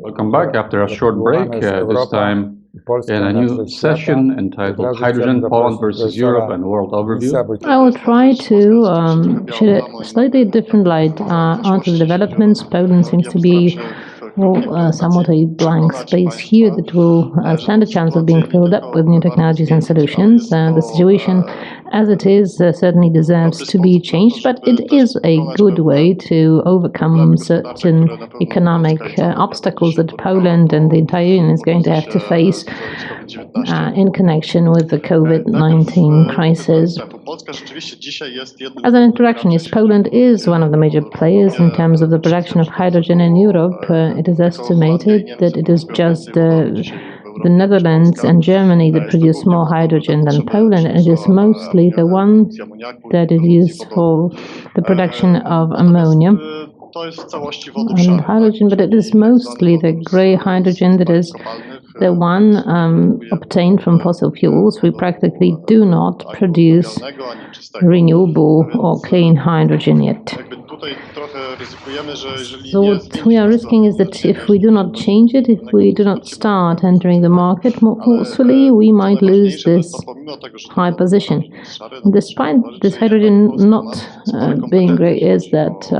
Welcome back after a short break, this time in a new session entitled Hydrogen, Poland versus Europe and World Overview. I will try to shed a slightly different light onto the developments. Poland seems to be somewhat a blank space here that will stand a chance of being filled up with new technologies and solutions. The situation as it is certainly deserves to be changed, but it is a good way to overcome certain economic obstacles that Poland and the entire Union is going to have to face in connection with the COVID-19 crisis. As an introductionist, Poland is one of the major players in terms of the production of hydrogen in Europe. It is estimated that it is just the Netherlands and Germany that produce more hydrogen than Poland, and it is mostly the one that is used for the production of ammonia and hydrogen, but it is mostly the grey hydrogen that is the one obtained from fossil fuels. We practically do not produce renewable or clean hydrogen yet. So what we are risking is that if we do not change it, if we do not start entering the market more forcefully, we might lose this high position. Despite this hydrogen not being great, is that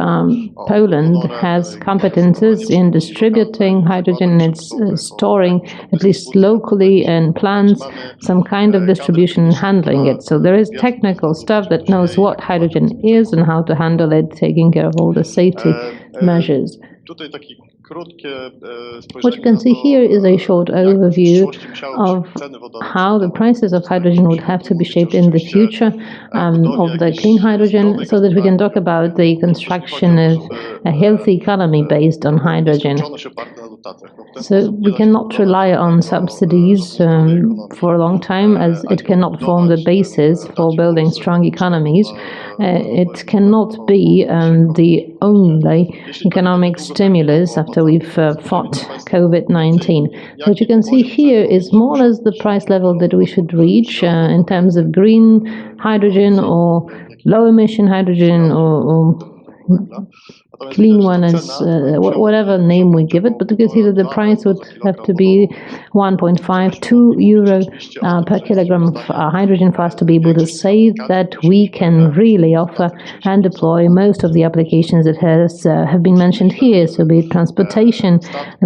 Poland has competences in distributing hydrogen. It's storing, at least locally, and plans some kind of distribution and handling it. So there is technical stuff that knows what hydrogen is and how to handle it, taking care of all the safety measures. What you can see here is a short overview of how the prices of hydrogen would have to be shaped in the future of the clean hydrogen, so that we can talk about the construction of a healthy economy based on hydrogen. So we cannot rely on subsidies for a long time, as it cannot form the basis for building strong economies. It cannot be the only economic stimulus after we've fought COVID-19. What you can see here is more or less the price level that we should reach in terms of green hydrogen or low-emission hydrogen or clean one, as whatever name we give it, but you can see that the price would have to be 1.52 euro per kilogram of hydrogen for us to be able to say that we can really offer and deploy most of the applications that have been mentioned here. So be it transportation,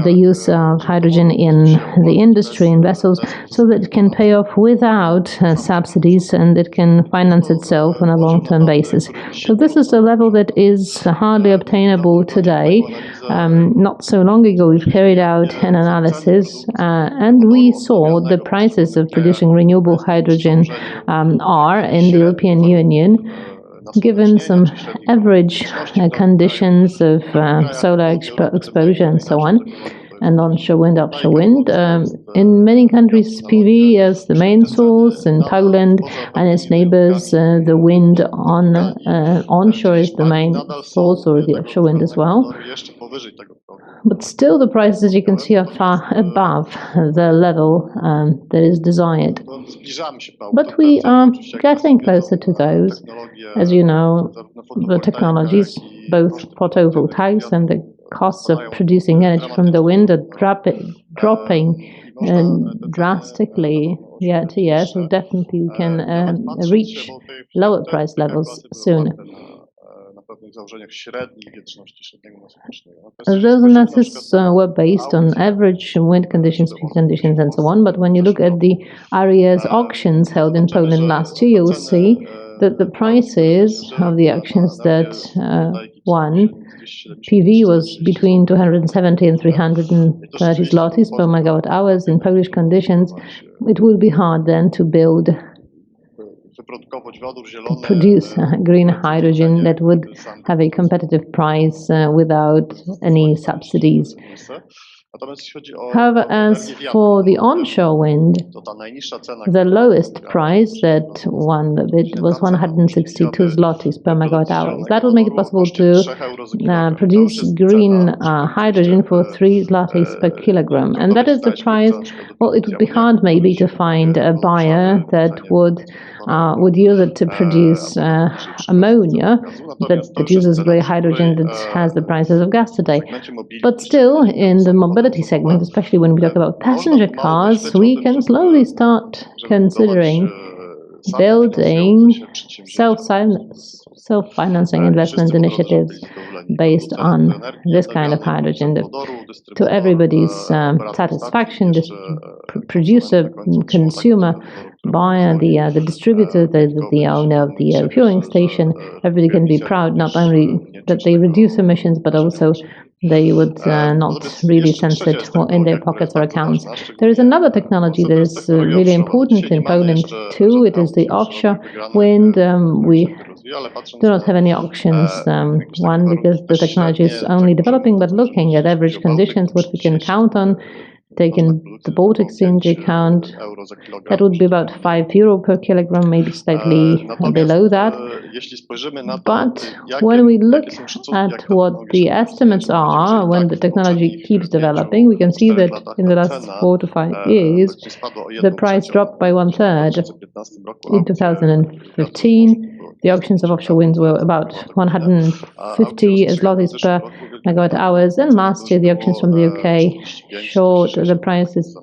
the use of hydrogen in the industry and vessels, so that it can pay off without subsidies and it can finance itself on a long-term basis. So this is a level that is hardly obtainable today. Not so long ago, we've carried out an analysis and we saw the prices of producing renewable hydrogen are in the European Union, given some average conditions of solar exposure and so on, and onshore wind, offshore wind. In many countries, PV is the main source. In Poland and its neighbors, the wind onshore is the main source, or the offshore wind as well. But still, the prices, as you can see, are far above the level that is desired. But we are getting closer to those. As you know, the technologies, both photovoltaics and the costs of producing energy from the wind are dropping drastically year to year, so definitely we can reach lower price levels soon. Those analyses were based on average wind conditions, peak conditions, and so on, but when you look at the RES auctions held in Poland last year, you will see that the prices of the auctions that won PV was between 270 and 330 zlotys per megawatt hours. In Polish conditions, it would be hard then to produce green hydrogen that would have a competitive price without any subsidies. However, as for the onshore wind, the lowest price that won the bid was 162 zlotys per megawatt hour. That would make it possible to produce green hydrogen for 3 zlotys per kilogram. And that is the price. Well, it would be hard maybe to find a buyer that would use it to produce ammonia that uses grey hydrogen that has the prices of gas today. But still, in the mobility mobility segment, especially when we talk about passenger cars, we can slowly start considering building self-financing investment initiatives based on this kind of hydrogen to everybody's satisfaction, this producer, consumer, buyer, the distributor, the owner of the refueling station. Everybody can be proud not only that they reduce emissions, but also they would not really sense it in their pockets or accounts. There is another technology that is really important in Poland too. It is the offshore wind. We do not have any auctions. One, because the technology is only developing, but looking at average conditions, what we can count on, taking the Baltic Sea into account, that would be about €5 per kilogram, maybe slightly below that. But when we look at what the estimates are, when the technology keeps developing, we can see that in the last 4 to 5 years, the price dropped by 1/3. In 2015, the auctions of offshore winds were about 150 zlotys per megawatt hours, and last year the auctions from the UK showed the price is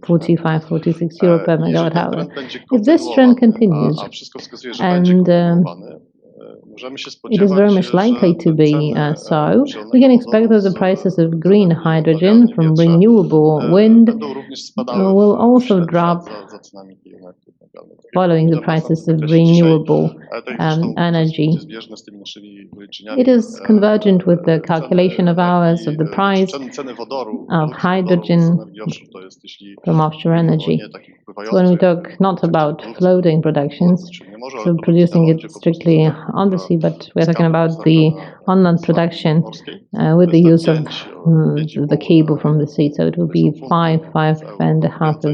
€45–46 per megawatt hour. If this trend continues, and it is very much likely to be so, we can expect that the prices of green hydrogen from renewable wind will also drop following the prices of renewable energy. It is convergent with the calculation of ours of the price of hydrogen from offshore energy. So when we talk not about floating productions, so producing it strictly on the sea, but we're talking about the on-land production with the use of the cable from the sea. So it will be 5.5 of.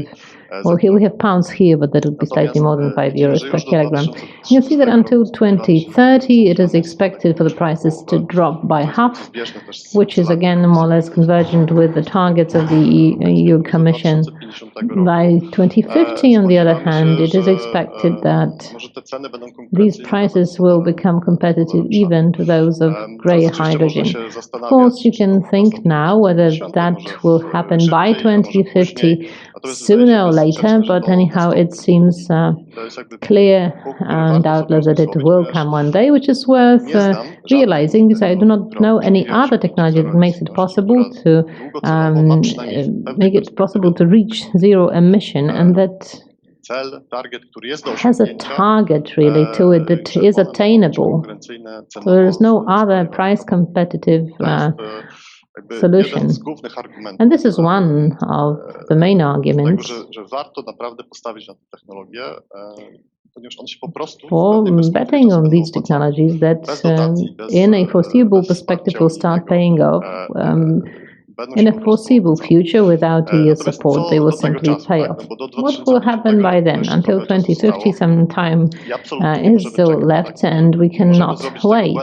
Well, here we have pounds here, but that would be slightly more than €5 per kilogram. You see that until 2030, it is expected for the prices to drop by half, which is again more or less convergent with the targets of the EU Commission. By 2050, on the other hand, it is expected that these prices will become competitive even to those of grey hydrogen. Of course, you can think now whether that will happen by 2050, sooner or later, but anyhow, it seems clear and doubtless that it will come one day, which is worth realizing, because I do not know any other technology that makes it possible to reach zero emission, and that has a target really to it that is attainable. So there is no other price competitive solution. And this is one of the main arguments for betting on these technologies that in a foreseeable perspective will start paying off. In a foreseeable future, without EU support, they will simply pay off. What will happen by then? Until 2050, some time is still left, and we cannot wait.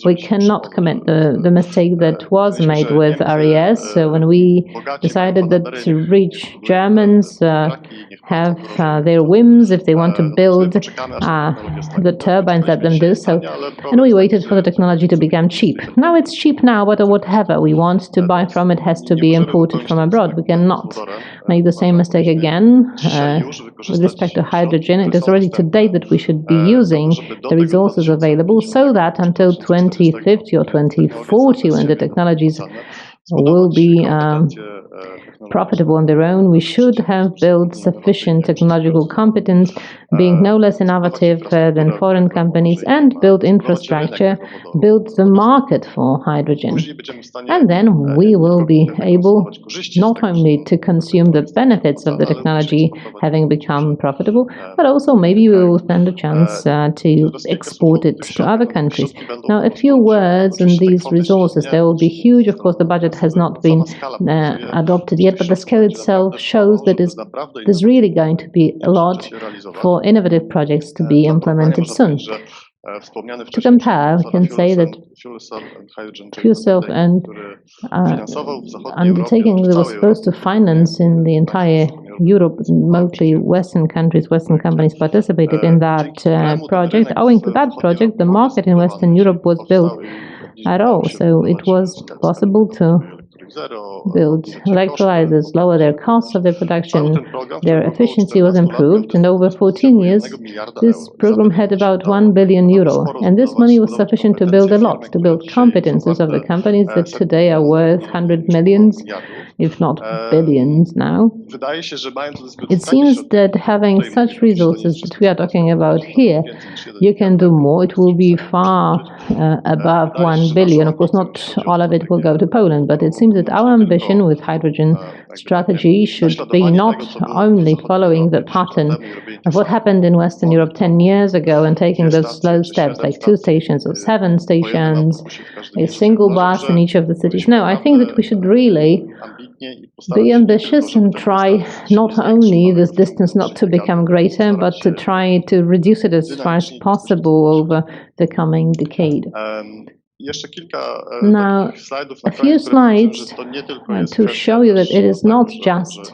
We cannot commit the mistake that was made with RES. So when we decided that rich Germans have their whims, if they want to build the turbines, let them do so. And we waited for the technology to become cheap. Now it's cheap now, but whatever we want to buy from it has to be imported from abroad. We cannot make the same mistake again with respect to hydrogen. It is already today that we should be using the resources available so that until 2050 or 2040, when the technologies will be profitable on their own, we should have built sufficient technological competence, being no less innovative than foreign companies, and build infrastructure, build the market for hydrogen. And then we will be able not only to consume the benefits of the technology having become profitable, but also maybe we will stand a chance to export it to other countries. Now, a few words on these resources. They will be huge. Of course, the budget has not been adopted yet, but the scale itself shows that there's really going to be a lot for innovative projects to be implemented soon. To compare, we can say that fuel cell and undertaking that was supposed to finance in the entire Europe, mostly Western countries, Western companies participated in that project. Owing to that project, the market in Western Europe was built at all. So it was possible to build electrolyzers, lower their costs of their production, their efficiency was improved, and over 14 years, this program had about 1 billion euro. And this money was sufficient to build a lot, to build competences of the companies that today are worth 100 millions, if not billions now. It seems that having such resources that we are talking about here, you can do more. It will be far above 1 billion. Of course, not all of it will go to Poland, but it seems that our ambition with hydrogen strategy should be not only following the pattern of what happened in Western Europe 10 years ago and taking those slow steps, like 2 stations or 7 stations, a single bus in each of the cities. No, I think that we should really be ambitious and try not only this distance not to become greater, but to try to reduce it as far as possible over the coming decade. Now, a few slides to show you that it is not just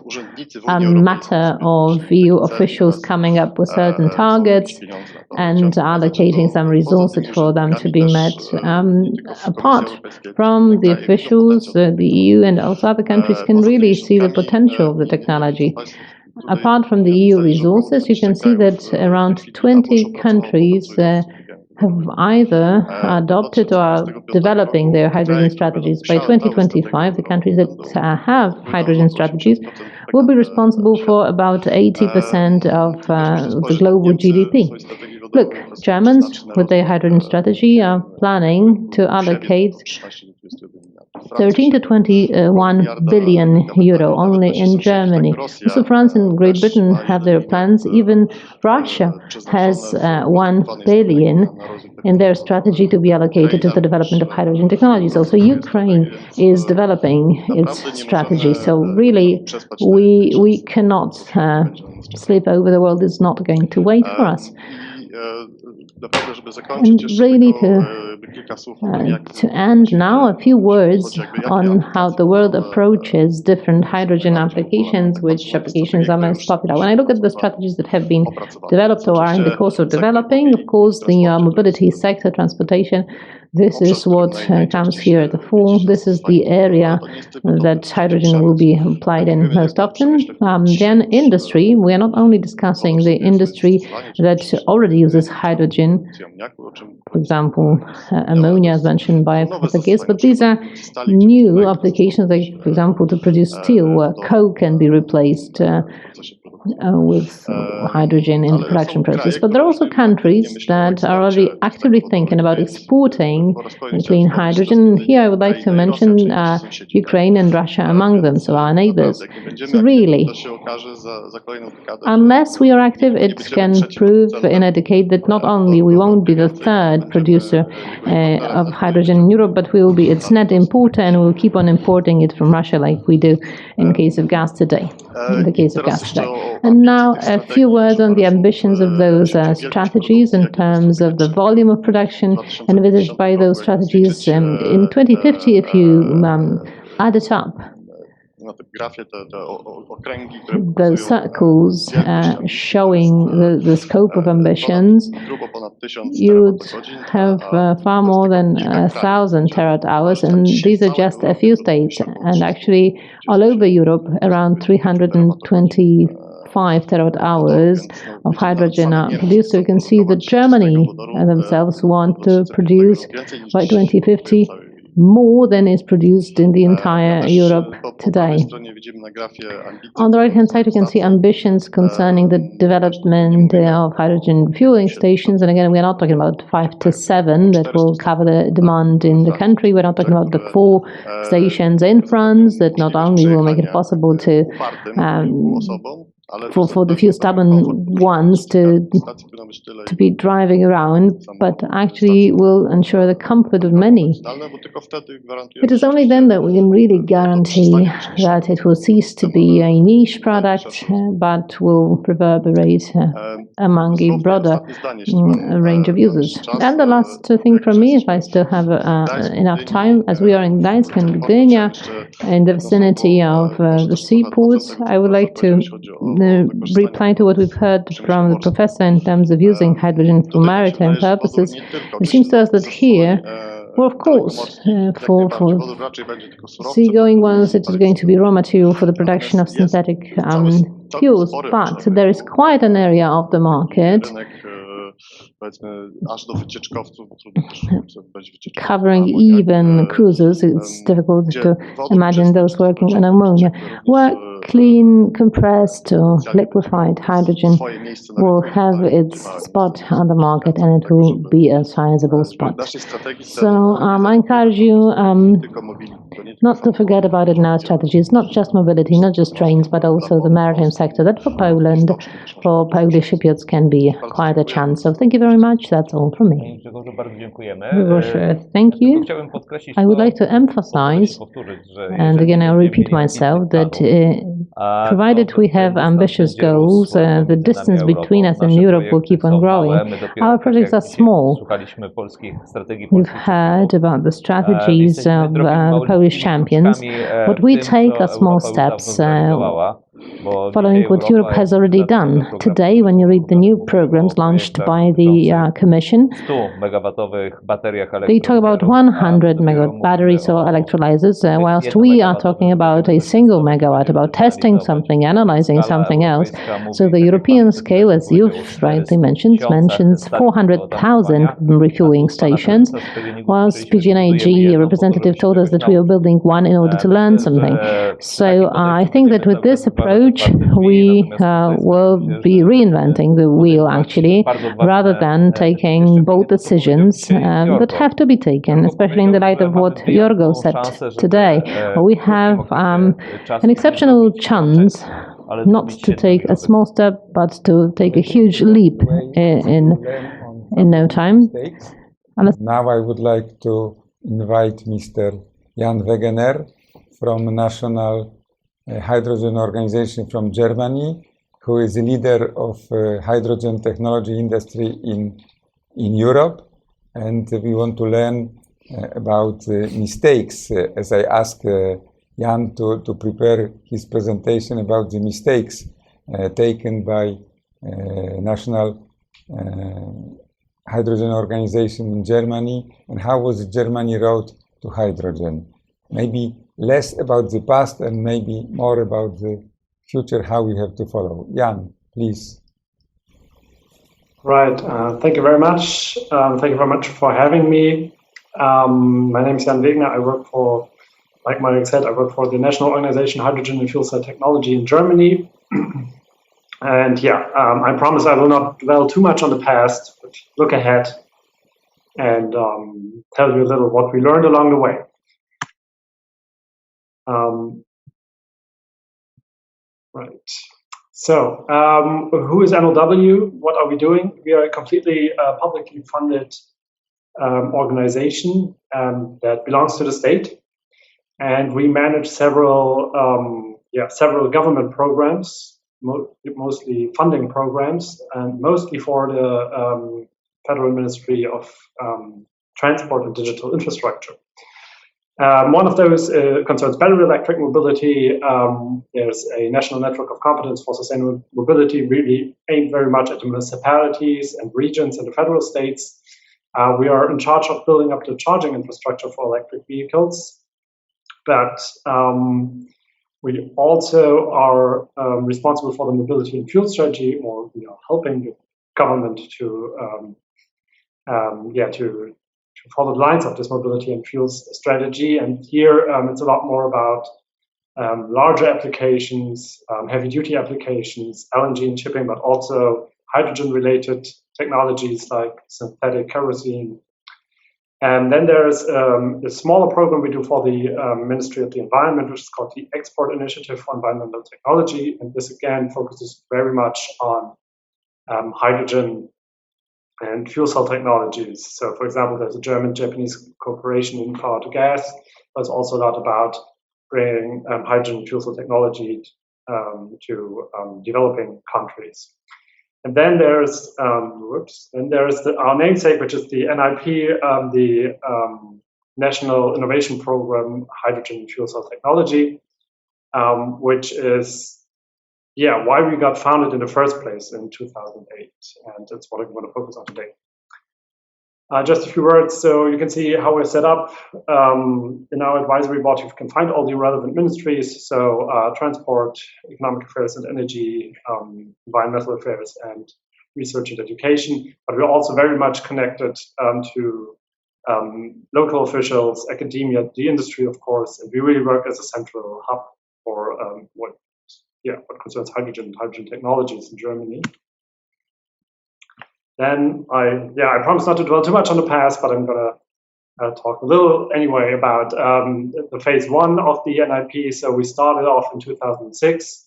a matter of EU officials coming up with certain targets and allocating some resources for them to be met. Apart from the officials, the EU and also other countries can really see the potential of the technology. Apart from the EU resources, you can see that around 20 countries have either adopted or are developing their hydrogen strategies. By 2025, the countries that have hydrogen strategies will be responsible for about 80% of the global GDP. Look, Germans, with their hydrogen strategy, are planning to allocate 13 to 21 billion euro only in Germany. Also, France and Great Britain have their plans. Even Russia has 1 billion in their strategy to be allocated to the development of hydrogen technologies. Also, Ukraine is developing its strategy. So really, we cannot sleep over. The world is not going to wait for us. And really, to end now, a few words on how the world approaches different hydrogen applications, which applications are most popular. When I look at the strategies that have been developed or are in the course of developing, of course, the mobility sector, transportation, this is what comes here at the fore. This is the area that hydrogen will be applied in most often. Then industry, we are not only discussing the industry that already uses hydrogen, for example, ammonia as mentioned by Professor Gies, but these are new applications, like, for example, to produce steel, where coal can be replaced with hydrogen in the production process. But there are also countries that are already actively thinking about exporting clean hydrogen. Here I would like to mention Ukraine and Russia among them, so our neighbors. So really, unless we are active, it can prove in a decade that not only we won't be the third producer of hydrogen in Europe, but we will be its net importer, and we'll keep on importing it from Russia like we do in case of gas today. And now a few words on the ambitions of those strategies in terms of the volume of production envisaged by those strategies. In 2050, if you add it up, those circles showing the scope of ambitions, you would have far more than 1,000 terawatt-hours, and these are just a few states, and actually all over Europe around 325 terawatt-hours of hydrogen are produced. So you can see that Germany themselves want to produce by 2050 more than is produced in the entire Europe today. On the right-hand side, you can see ambitions concerning the development of hydrogen fueling stations. And again, we're not talking about 5 to 7 that will cover the demand in the country. We're not talking about the 4 stations in France that not only will make it possible to for the few stubborn ones to be driving around, but actually will ensure the comfort of many. It is only then that we can really guarantee that it will cease to be a niche product, but will reverberate among a broader range of users. And the last thing from me, if I still have enough time, as we are in Gdańsk and Gdynia, in the vicinity of the seaports, I would like to reply to what we've heard from the professor in terms of using hydrogen for maritime purposes. It seems to us that here Well, of course, for seagoing ones, it is going to be raw material for the production of synthetic fuels, but there is quite an area of the market covering even cruises. It's difficult to imagine those working on ammonia, where clean, compressed or liquefied hydrogen will have its spot on the market, and it will be a sizable spot. So I encourage you not to forget about it in our strategy. It's not just mobility, not just trains, but also the maritime sector. That for Poland, for Polish shipyards, can be quite a chance. So thank you very much. That's all from me. Thank you. I would like to emphasize, and again I'll repeat myself, that provided we have ambitious goals, the distance between us and Europe will keep on growing. Our projects are small. We've heard about the strategies of the Polish champions. What we take are small steps, following what Europe has already done. Today, when you read the new programs launched by the Commission, they talk about 100 megawatt batteries or electrolyzers, whilst we are talking about a single megawatt, about testing something, analyzing something else. So the European scale, as you've rightly mentioned, mentions 400,000 refueling stations, whilst PGNiG representative told us that we are building one in order to learn something. So I think that with this approach, we will be reinventing the wheel, actually, rather than taking bold decisions that have to be taken, especially in the light of what Jorgo said today. We have an exceptional chance not to take a small step, but to take a huge leap in no time. Now I would like to invite Mr. Jan Wegener from National Hydrogen Organization from Germany, who is a leader of hydrogen technology industry in Europe. And we want to learn about mistakes, as I asked Jan to prepare his presentation about the mistakes taken by National Hydrogen Organization in Germany, and how was the Germany road to hydrogen. Maybe less about the past and maybe more about the future, how we have to follow. Jan, please. Right. Thank you very much. Thank you very much for having me. My name is Jan Wegener. I work for, like Marek said, I work for the National Organization Hydrogen and Fuel Cell Technology in Germany. And yeah, I promise I will not dwell too much on the past, but look ahead and tell you a little what we learned along the way. Right. So, who is NLW? What are we doing? We are a completely publicly funded organization that belongs to the state, and we manage several government programs, mostly funding programs, and mostly for the Federal Ministry of Transport and Digital Infrastructure. One of those concerns battery electric mobility. There's a national network of competence for sustainable mobility, really aimed very much at the municipalities and regions and the federal states. We are in charge of building up the charging infrastructure for electric vehicles, but we also are responsible for the mobility and fuel strategy, or we are helping the government to follow the lines of this mobility and fuels strategy. And here it's a lot more about larger applications, heavy-duty applications, LNG and shipping, but also hydrogen-related technologies like synthetic kerosene. And then there's a smaller program we do for the Ministry of the Environment, which is called the Export Initiative for Environmental Technology. And this, again, focuses very much on hydrogen and fuel cell technologies. So, for example, there's a German-Japanese cooperation in power to gas. There's also a lot about bringing hydrogen and fuel cell technology to developing countries. And then there's our namesake, which is the NIP, the National Innovation Program, Hydrogen and Fuel Cell Technology, which is why we got founded in the first place in 2008, and that's what I want to focus on today. Just a few words. So you can see how we're set up. In our advisory board, you can find all the relevant ministries. So transport, economic affairs and energy, environmental affairs, and research and education. But we're also very much connected to local officials, academia, the industry, of course. And we really work as a central hub for what concerns hydrogen technologies in Germany. Then I promise not to dwell too much on the past, but I'm going to talk a little anyway about the phase one of the NIP. So we started off in 2006.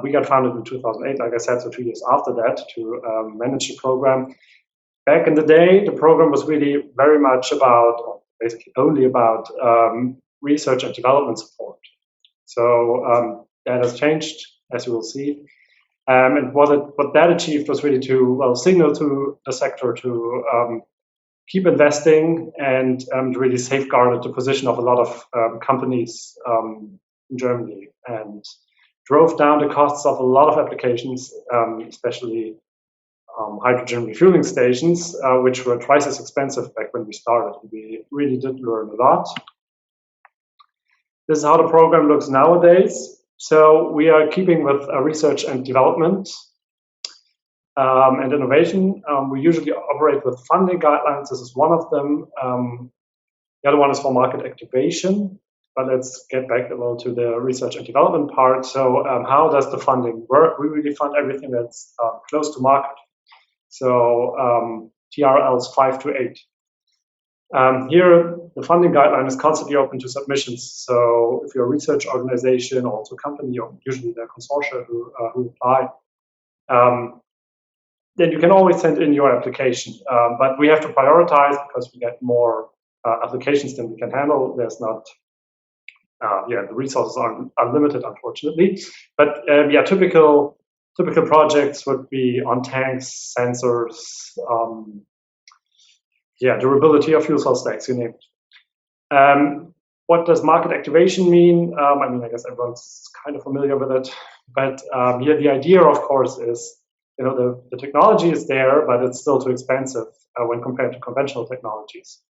We got founded in 2008, like I said, so 2 years after that to manage the program. Back in the day, the program was really very much about, or basically only about, research and development support. So that has changed, as you will see. And what that achieved was really to signal to the sector to keep investing and really safeguarded the position of a lot of companies in Germany, and drove down the costs of a lot of applications, especially hydrogen refueling stations, which were twice as expensive back when we started. We really did learn a lot. This is how the program looks nowadays. So we are keeping with research and development and innovation. We usually operate with funding guidelines. This is one of them. The other one is for market activation. But let's get back a little to the research and development part. So how does the funding work? We really fund everything that's close to market. So TRLs 5 to 8. Here, the funding guideline is constantly open to submissions. So if you're a research organization or also a company, or usually they're consortia who apply, then you can always send in your application. But we have to prioritize because we get more applications than we can handle. There's not, the resources aren't unlimited, unfortunately. But typical projects would be on tanks, sensors, durability of fuel cell stacks, you name it. What does market activation mean? I guess everyone's kind of familiar with it. But here the idea, of course, is, the technology is there, but it's still too expensive when compared to conventional technologies.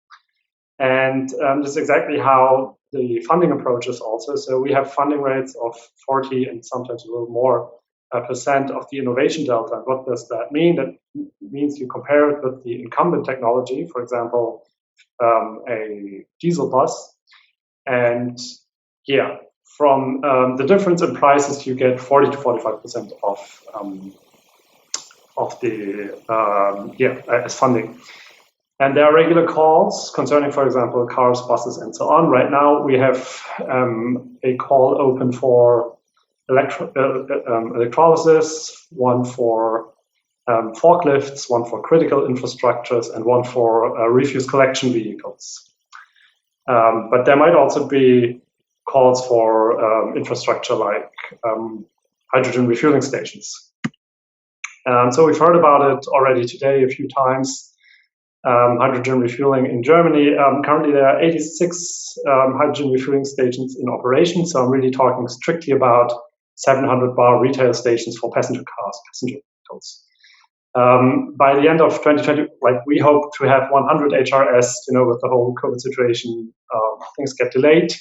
And this is exactly how the funding approach is also. So we have funding rates of 40 and sometimes a little more % of the innovation delta. And what does that mean? That means you compare it with the incumbent technology, for example, a diesel bus. And from the difference in prices, you get 40 to 45% of the as funding. And there are regular calls concerning, for example, cars, buses, and so on. Right now, we have a call open for electrolysis, one for forklifts, one for critical infrastructures, and one for refuse collection vehicles. But there might also be calls for infrastructure like hydrogen refueling stations. So we've heard about it already today a few times. Hydrogen refueling in Germany. Currently, there are 86 hydrogen refueling stations in operation. So I'm really talking strictly about 700 bar retail stations for passenger cars, passenger vehicles. By the end of 2020, we hope to have 100 HRS. With the whole COVID situation, things get delayed.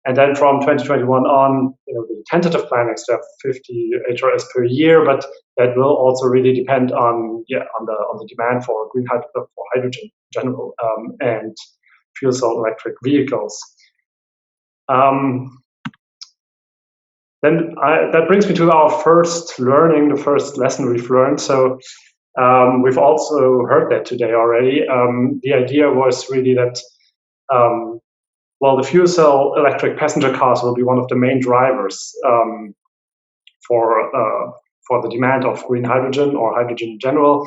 And then from 2021 on, the tentative plan is to have 50 HRS per year, but that will also really depend on the demand for green hydrogen, for hydrogen in general, and fuel cell electric vehicles. Then that brings me to our first learning, the first lesson we've learned. So we've also heard that today already. The idea was really that the fuel cell electric passenger cars will be one of the main drivers for the demand of green hydrogen or hydrogen in general.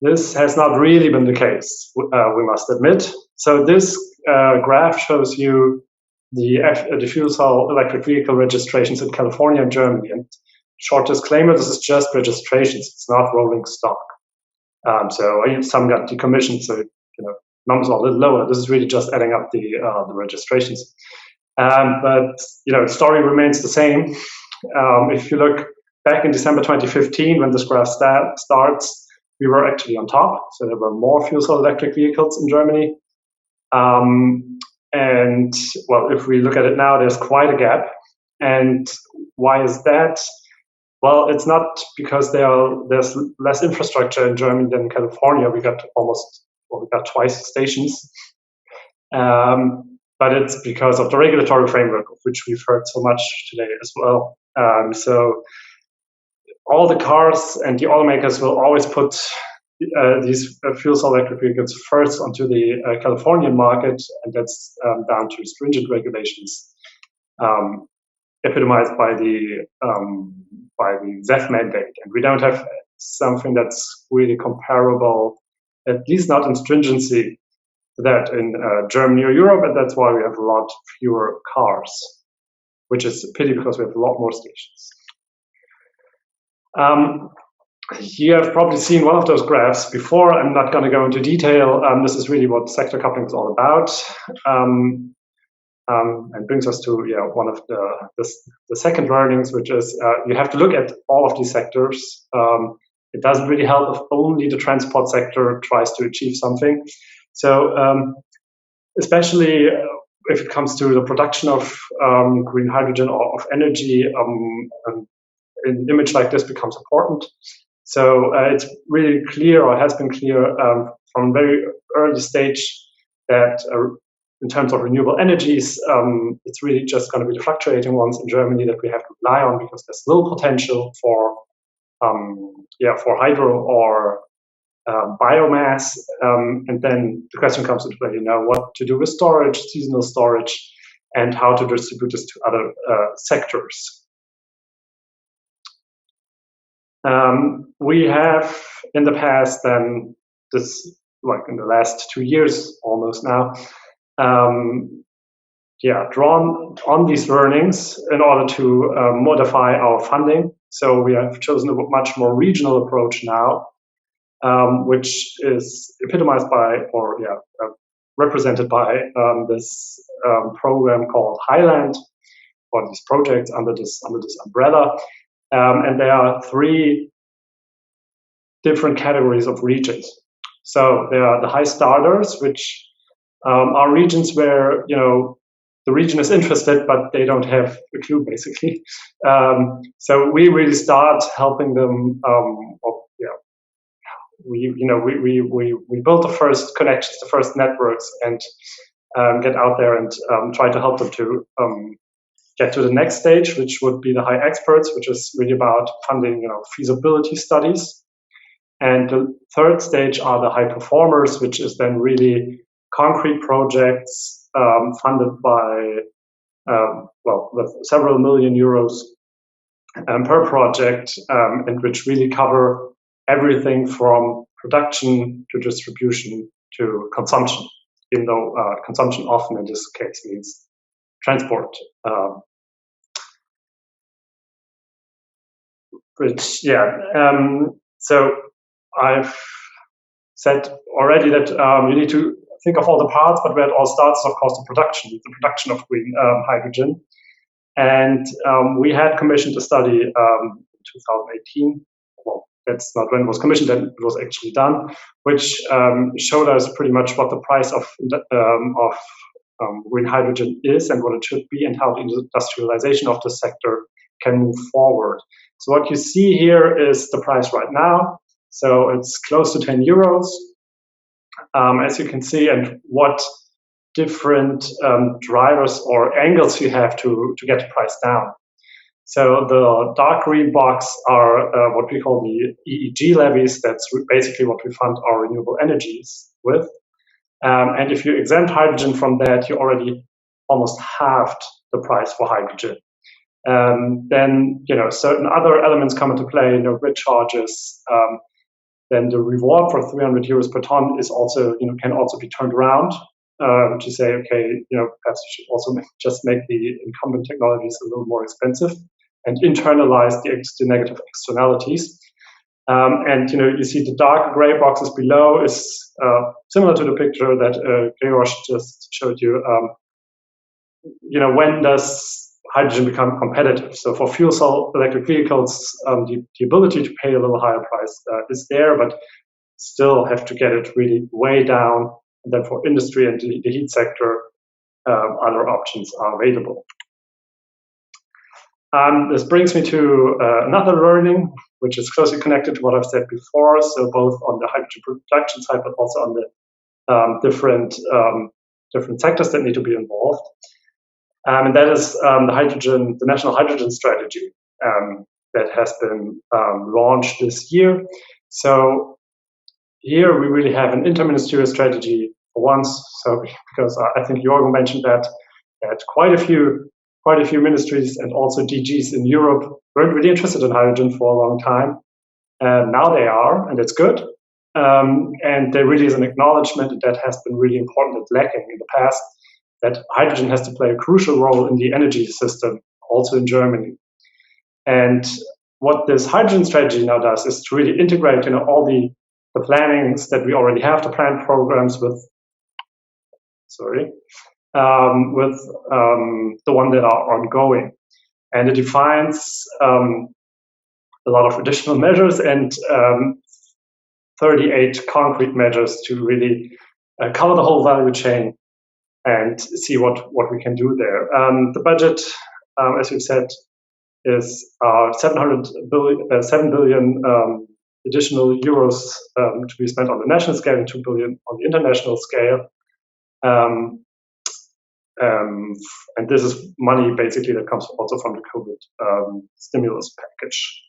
This has not really been the case, we must admit. So this graph shows you the fuel cell electric vehicle registrations in California and Germany. And short disclaimer, this is just registrations. It's not rolling stock. So some got decommissioned, so numbers are a little lower. This is really just adding up the registrations. But the story remains the same. If you look back in December 2015, when this graph starts, we were actually on top. So there were more fuel cell electric vehicles in Germany. And well, if we look at it now, there's quite a gap. And why is that? Well, it's not because there's less infrastructure in Germany than in California. We got twice the stations. But it's because of the regulatory framework, of which we've heard so much today as well. So all the cars and the automakers will always put these fuel cell electric vehicles first onto the Californian market, and that's down to stringent regulations, epitomized by the ZEF mandate. And we don't have something that's really comparable, at least not in stringency, to that in Germany or Europe, and that's why we have a lot fewer cars, which is a pity because we have a lot more stations. You have probably seen one of those graphs before. I'm not going to go into detail. This is really what sector coupling is all about. And brings us to one of the second learnings, which is you have to look at all of these sectors. It doesn't really help if only the transport sector tries to achieve something. So especially if it comes to the production of green hydrogen or of energy, an image like this becomes important. So it's really clear, or has been clear from a very early stage, that in terms of renewable energies, it's really just going to be the fluctuating ones in Germany that we have to rely on, because there's little potential for hydro or biomass. And then the question comes into play, what to do with storage, seasonal storage, and how to distribute this to other sectors. We have in the past, then this, like in the last 2 years almost now, drawn on these learnings in order to modify our funding. So we have chosen a much more regional approach now, which is epitomized by, represented by this program called Highland, or these projects under this umbrella. And there are 3 different categories of regions. So there are the high starters, which are regions where the region is interested, but they don't have a clue, basically. So we really start helping them. We build the first connections, the first networks, and get out there and try to help them to get to the next stage, which would be the high experts, which is really about funding, feasibility studies. And the third stage are the high performers, which is then really concrete projects funded by, with several million euros per project, and which really cover everything from production to distribution to consumption, even though consumption often in this case means transport. So I've said already that you need to think of all the parts, but where it all starts is, of course, the production of green hydrogen. And we had commissioned a study in 2018. Well, that's not when it was commissioned, then it was actually done, which showed us pretty much what the price of green hydrogen is and what it should be, and how the industrialization of the sector can move forward. So what you see here is the price right now. So it's close to 10 euros, as you can see, and what different drivers or angles you have to get the price down. So the dark green box are what we call the EEG levies. That's basically what we fund our renewable energies with. And if you exempt hydrogen from that, you already almost halved the price for hydrogen. Then certain other elements come into play, grid charges. Then the reward for 300 euros per ton is also can also be turned around to say, okay, perhaps we should also just make the incumbent technologies a little more expensive and internalize the negative externalities. And you see the dark gray boxes below is similar to the picture that Gregor just showed you. When does hydrogen become competitive? So for fuel cell electric vehicles, the ability to pay a little higher price is there, but still have to get it really way down. And then for industry and the heat sector, other options are available. This brings me to another learning, which is closely connected to what I've said before. So both on the hydrogen production side, but also on the different sectors that need to be involved. And that is the national hydrogen strategy that has been launched this year. So here we really have an interministerial strategy for once. So because I think Jorgen mentioned that quite a few ministries and also DGs in Europe weren't really interested in hydrogen for a long time. Now they are, and it's good. And there really is an acknowledgement that has been really important and lacking in the past, that hydrogen has to play a crucial role in the energy system, also in Germany. And what this hydrogen strategy now does is to really integrate, all the plannings that we already have, the planned programs with the one that are ongoing. And it defines a lot of additional measures and 38 concrete measures to really cover the whole value chain and see what we can do there. The budget, as we've said, is 7 billion additional euros to be spent on the national scale and 2 billion on the international scale. And this is money basically that comes also from the COVID stimulus package.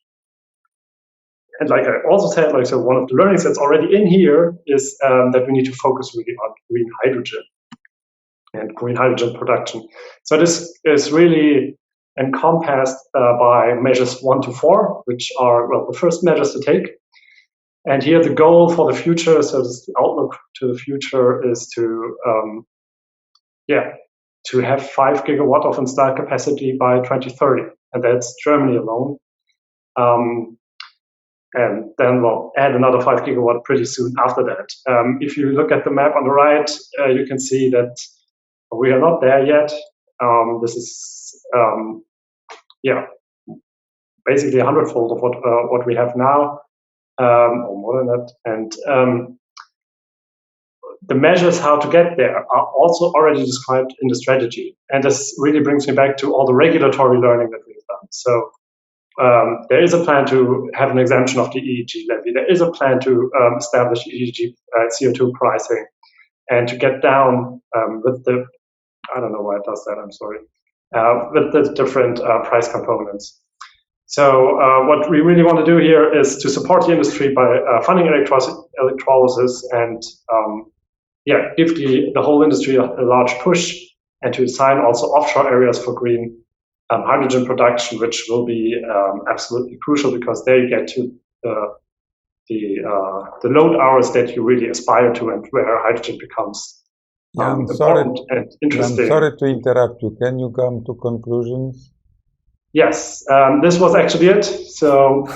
And like I also said, so one of the learnings that's already in here is that we need to focus really on green hydrogen and green hydrogen production. So this is really encompassed by measures 1 to 4, which are, the first measures to take. And here the goal for the future, so this, the outlook to the future is to have 5 gigawatt of installed capacity by 2030. And that's Germany alone. And then we'll add another 5 gigawatt pretty soon after that. If you look at the map on the right, you can see that we are not there yet. This is, basically 100-fold of what we have now, or more than that. And the measures how to get there are also already described in the strategy. And this really brings me back to all the regulatory learning that we've done. So there is a plan to have an exemption of the EEG levy. There is a plan to establish EEG CO2 pricing and to get down with the, I don't know why it does that, I'm sorry, with the different price components. So what we really want to do here is to support the industry by funding electrolysis and give the whole industry a large push, and to assign also offshore areas for green hydrogen production, which will be absolutely crucial, because there you get to the load hours that you really aspire to, and where hydrogen becomes important and interesting. I'm sorry to interrupt you. Can you come to conclusions? Yes, this was actually it. So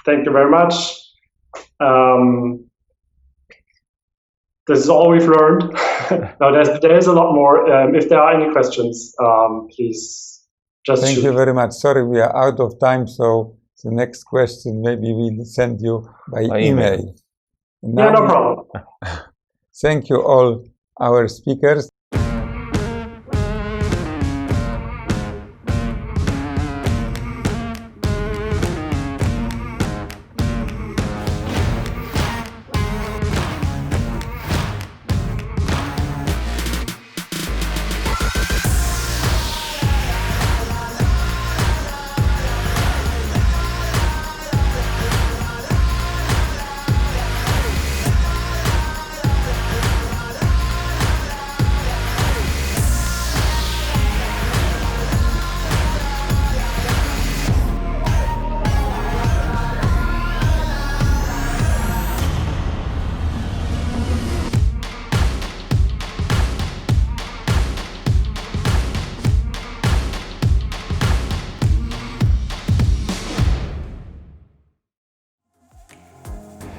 thank you very much. This is all we've learned. Now, there is a lot more. If there are any questions, please just Thank you very much. Sorry, we are out of time, so the next question maybe we'll send you by email. Yeah, no problem. Thank you all our speakers.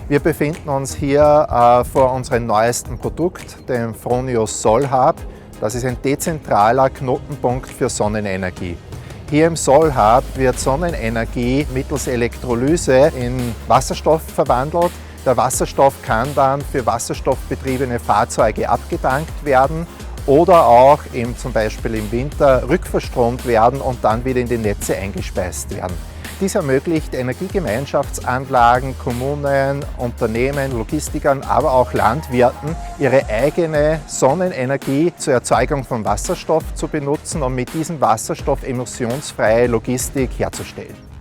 Wir befinden uns hier vor unserem neuesten Produkt, dem Fronius Sol Hub. Das ist ein dezentraler Knotenpunkt für Sonnenenergie. Hier im Sol Hub wird Sonnenenergie mittels Elektrolyse in Wasserstoff verwandelt. Der Wasserstoff kann dann für wasserstoffbetriebene Fahrzeuge abgetankt werden oder auch eben zum Beispiel im Winter rückverstromt werden und dann wieder in die Netze eingespeist werden. Dies ermöglicht Energiegemeinschaftsanlagen, Kommunen, Unternehmen, Logistikern, aber auch Landwirten, ihre eigene Sonnenenergie zur Erzeugung von Wasserstoff zu benutzen und mit diesem Wasserstoff emissionsfreie Logistik herzustellen.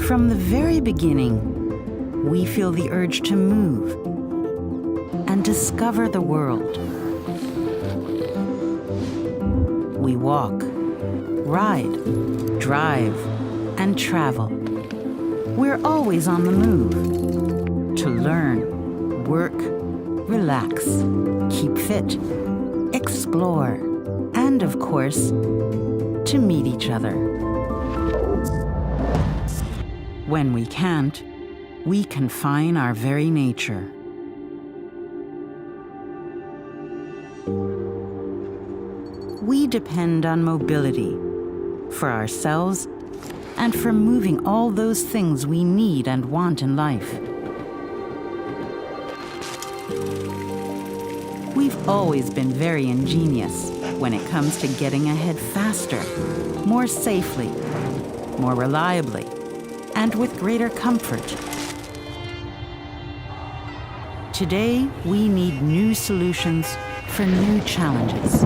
From the very beginning, we feel the urge to move and discover the world. We walk, ride, drive, and travel. We're always on the move to learn, work, relax, keep fit, explore, and of course, to meet each other. When we can't, we confine our very nature. We depend on mobility for ourselves and for moving all those things we need and want in life. We've always been very ingenious when it comes to getting ahead faster, more safely, more reliably, and with greater comfort. Today, we need new solutions for new challenges.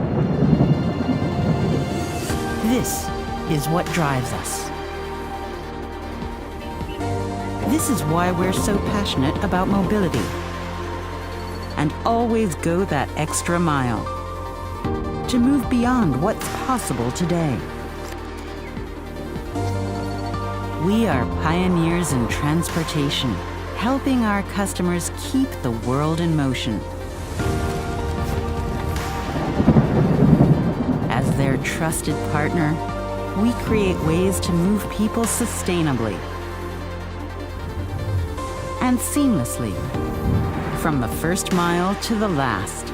This is what drives us. This is why we're so passionate about mobility and always go that extra mile to move beyond what's possible today. We are pioneers in transportation, helping our customers keep the world in motion. As their trusted partner, we create ways to move people sustainably and seamlessly, from the first mile to the last.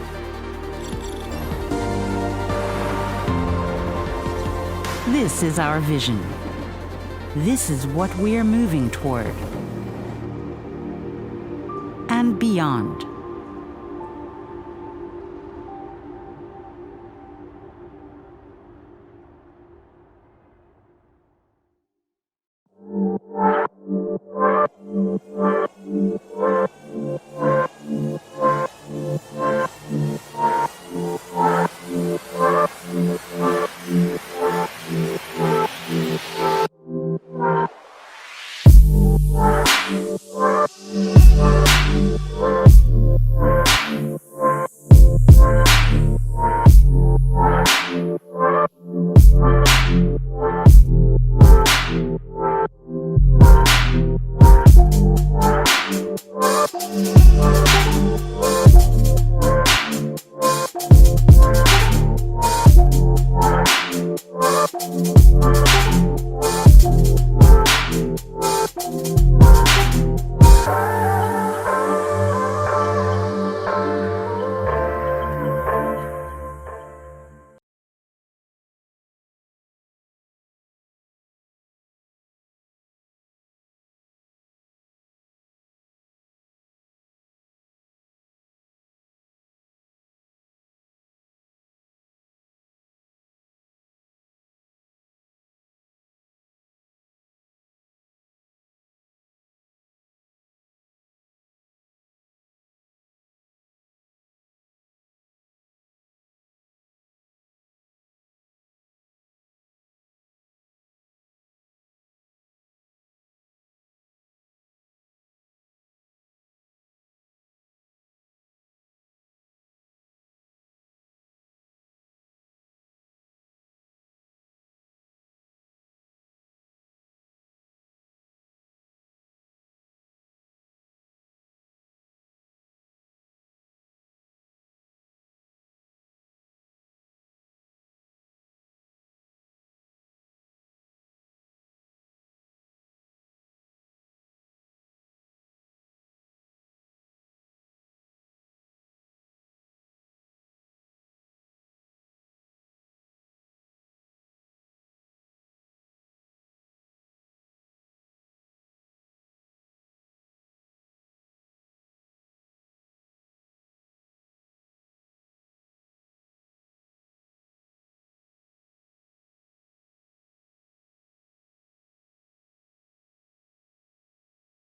This is our vision. This is what we're moving toward and beyond.